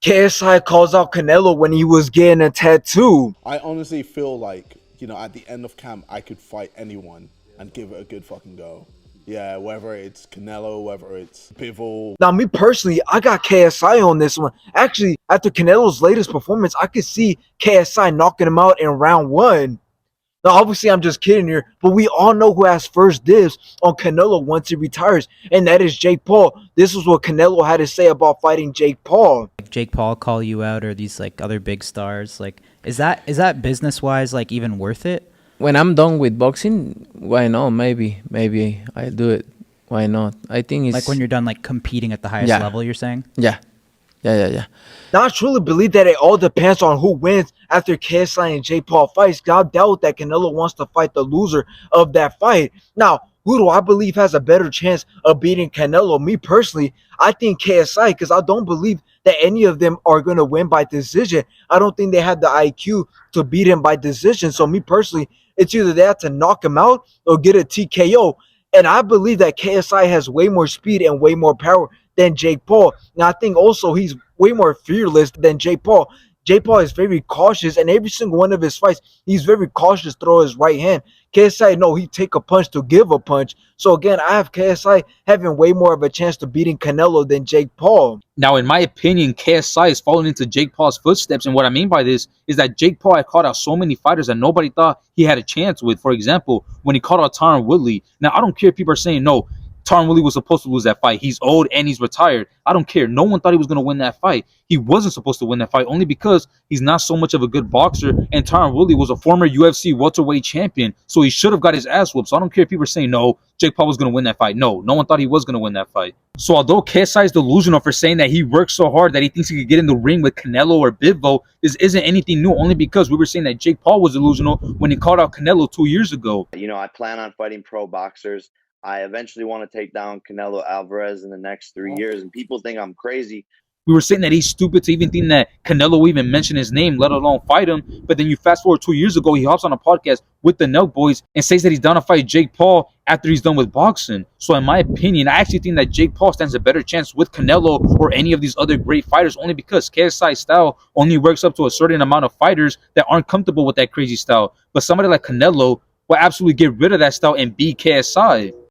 KSI calls out Canelo when he was getting a tattoo. I honestly feel like, at the end of camp, I could fight anyone and give it a good fucking go. Yeah, whether it's Canelo, whether it's Bivol. Now, me personally, I got KSI on this one. Actually, after Canelo's latest performance, I could see KSI knocking him out in round one. Now, obviously, I'm just kidding here, but we all know who has first dibs on Canelo once he retires, and that is Jake Paul. This is what Canelo had to say about fighting Jake Paul. Like Jake Paul call you out, or these like other big stars, like is that business wise like even worth it? When I'm done with boxing, why not? Maybe I'll do it. Why not? I think it's Like when you're done like competing at the highest Yeah. level, you're saying? yeah. Now, I truly believe that it all depends on who wins after KSI and Jake Paul fights. I doubt that Canelo wants to fight the loser of that fight. Now, who do I believe has a better chance of beating Canelo? Me personally, I think KSI, because I don't believe that any of them are going to win by decision. I don't think they have the IQ to beat him by decision. So me personally, it's either they have to knock him out or get a TKO. And I believe that KSI has way more speed and way more power than Jake Paul. And I think also he's way more fearless than Jake Paul. Jake Paul is very cautious, and every single one of his fights, he's very cautious to throw his right hand. KSI, no, he take a punch to give a punch. So again, I have KSI having way more of a chance to beating Canelo than Jake Paul. Now, in my opinion, KSI is following into Jake Paul's footsteps. And what I mean by this is that Jake Paul had caught out so many fighters that nobody thought he had a chance with. For example, when he caught out Tyron Woodley. Now, I don't care if people are saying, no, Tyron Woodley was supposed to lose that fight. He's old and he's retired. I don't care. No one thought he was going to win that fight. He wasn't supposed to win that fight only because he's not so much of a good boxer. And Tyron Woodley was a former UFC welterweight champion. So he should have got his ass whooped. So I don't care if people are saying, no, Jake Paul was going to win that fight. No one thought he was going to win that fight. So although KSI is delusional for saying that he worked so hard that he thinks he could get in the ring with Canelo or Bivol, this isn't anything new, only because we were saying that Jake Paul was delusional when he called out Canelo 2 years ago. I plan on fighting pro boxers. I eventually want to take down Canelo Alvarez in the next 3 years, and people think I'm crazy. We were saying that he's stupid to even think that Canelo will even mention his name, let alone fight him. But then you fast forward 2 years ago, he hops on a podcast with the Nelk Boys and says that he's down to fight Jake Paul after he's done with boxing. So in my opinion, I actually think that Jake Paul stands a better chance with Canelo or any of these other great fighters, only because KSI's style only works up to a certain amount of fighters that aren't comfortable with that crazy style. But somebody like Canelo will absolutely get rid of that style and beat KSI.